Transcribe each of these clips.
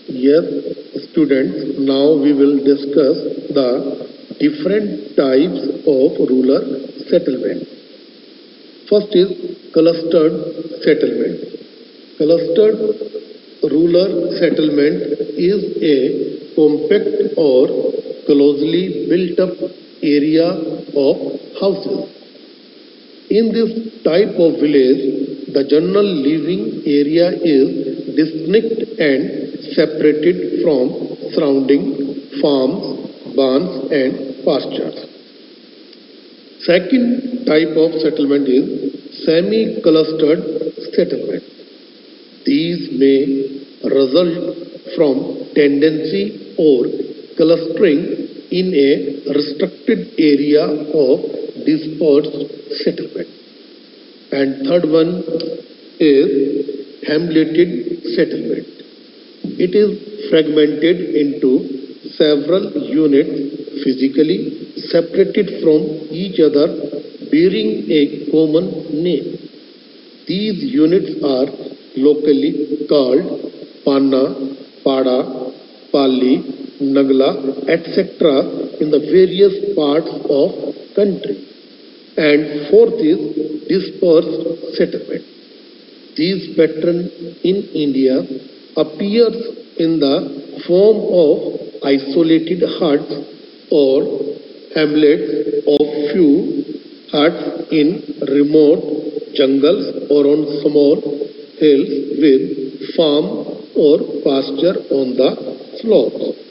Yes, students, now we will discuss the different types of rural settlement. First is clustered settlement. Clustered rural settlement is a compact or closely built up area of houses. In this type of village, the general living area is distinct and separated from surrounding farms, barns, and pastures. Second type of settlement is semi-clustered settlement. These may result from tendency or clustering in a restricted area of dispersed settlement. And third one is hamleted settlement. It is fragmented into several units physically separated from each other bearing a common name. These units are locally called Panna, Pada, Pali, Nagla, etc. in the various parts of country. And fourth is dispersed settlement. These patterns in India appears in the form of isolated huts or hamlets of few huts in remote jungles or on small hills with farm or pasture on the slopes.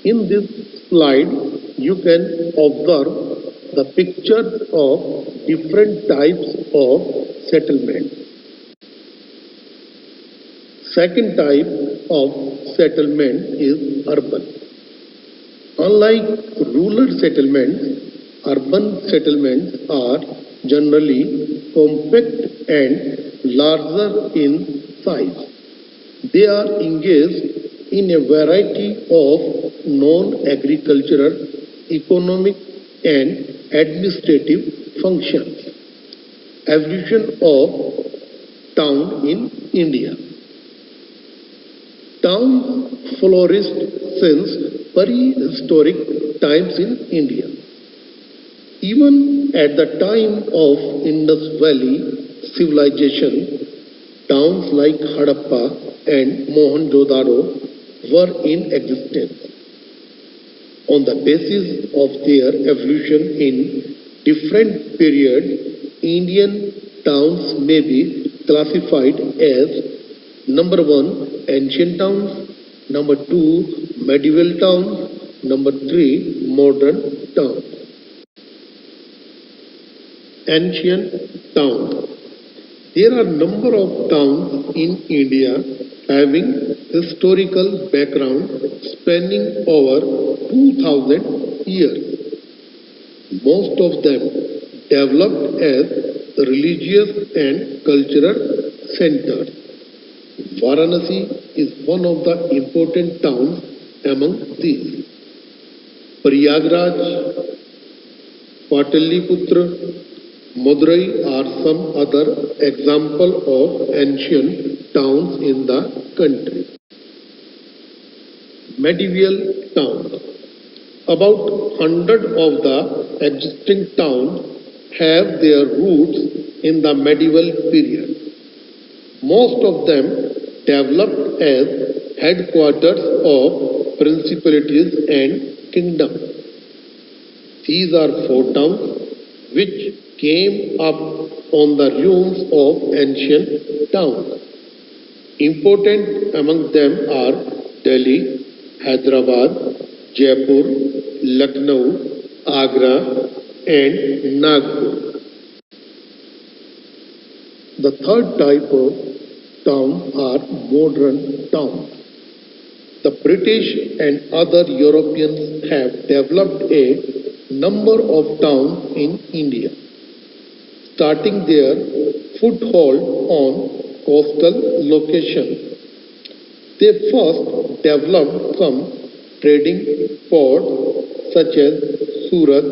In this slide, you can observe the pictures of different types of settlement. Second type of settlement is urban. Unlike rural settlements, urban settlements are generally compact and larger in size. They are engaged in a variety of non-agricultural, economic and administrative functions. Evolution of town in India. Towns flourished since prehistoric times in India. Even at the time of Indus Valley civilization, towns like Harappa and Mohenjo-daro were in existence. On the basis of their evolution in different periods, Indian towns may be classified as number one, ancient towns, number two, medieval towns, number three, modern towns. Ancient towns. There are number of towns in India having historical background spanning over 2000 years. Most of them developed as religious and cultural centers. Varanasi is one of the important towns among these. Prayagraj, Pataliputra, Madurai are some other example of ancient towns in the country. Medieval towns. About 100 of the existing towns have their roots in the medieval period. Most of them developed as headquarters of principalities and kingdoms. These are four towns which came up on the ruins of ancient towns. Important among them are Delhi, Hyderabad, Jaipur, Lucknow, Agra, and Nagpur. The third type of town are modern towns. The British and other Europeans have developed a number of towns in India, starting their foothold on coastal locations. They first developed some trading ports such as Surat,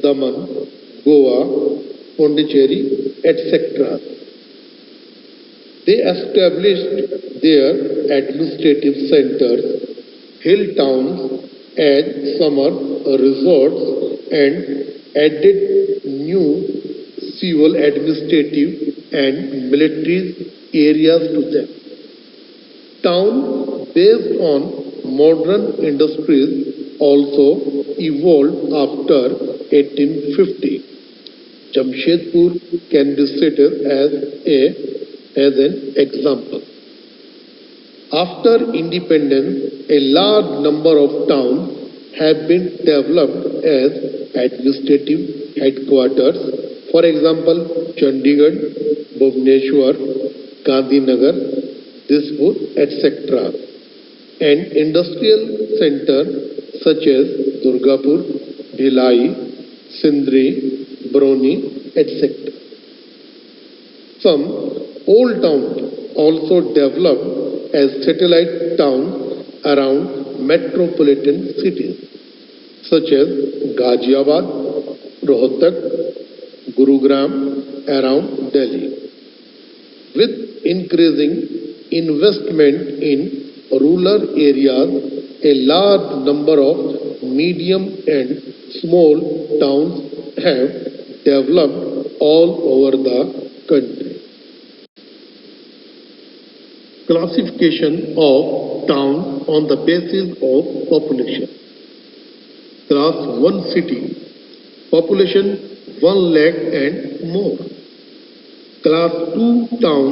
Daman, Goa, Pondicherry, etc. They established there administrative centers, hill towns as summer resorts, and added new civil, administrative, and military areas to them. Town based on modern industries also evolved after 1850. Jamshedpur can be cited as an example. After independence, a large number of towns have been developed as administrative headquarters. For example, Chandigarh, Bhubaneswar, Gandhinagar, Dispur, etc. And industrial centers such as Durgapur, Bhilai, Sindri, Broni, etc. Some old towns also developed as satellite towns around metropolitan cities such as Ghaziabad, Rohtak, Gurugram around Delhi. With increasing investment in rural areas, a large number of medium and small towns have developed all over the country. Classification of town on the basis of population. Class 1 city, population 1 lakh and more. Class 2 town,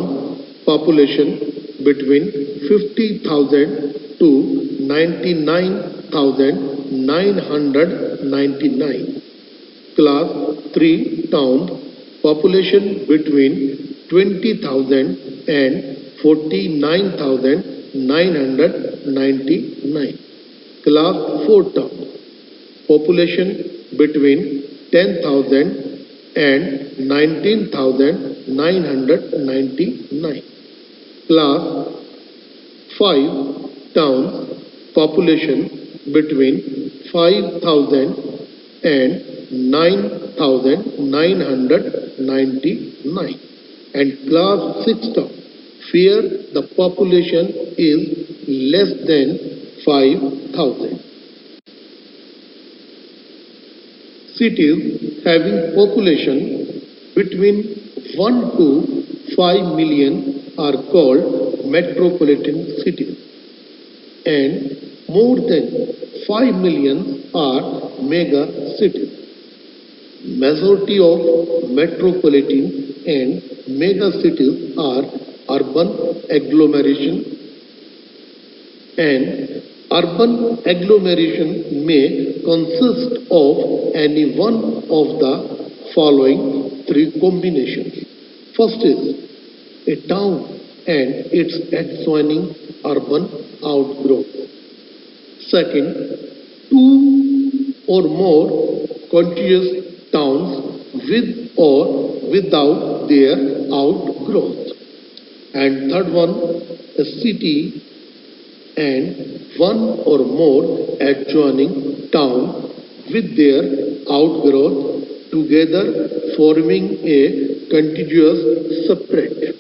population between 50,000 to 99,999. Class 3 town, population between 20,000 and 49,999. Class 4 town, population between 10,000 and 19,999. Class 5 towns, population between 5,000 and 9,999. And class 6 town, where the population is less than 5,000. Cities having population between 1 to 5 million are called metropolitan cities, and more than 5 million are mega cities. Majority of metropolitan and mega cities are urban agglomeration, and urban agglomeration may consist of any one of the following three combinations. First is a town and its adjoining urban outgrowth. Second, two or more contiguous towns with or without their outgrowth. And third one, a city and one or more adjoining town with their outgrowth together forming a contiguous separate.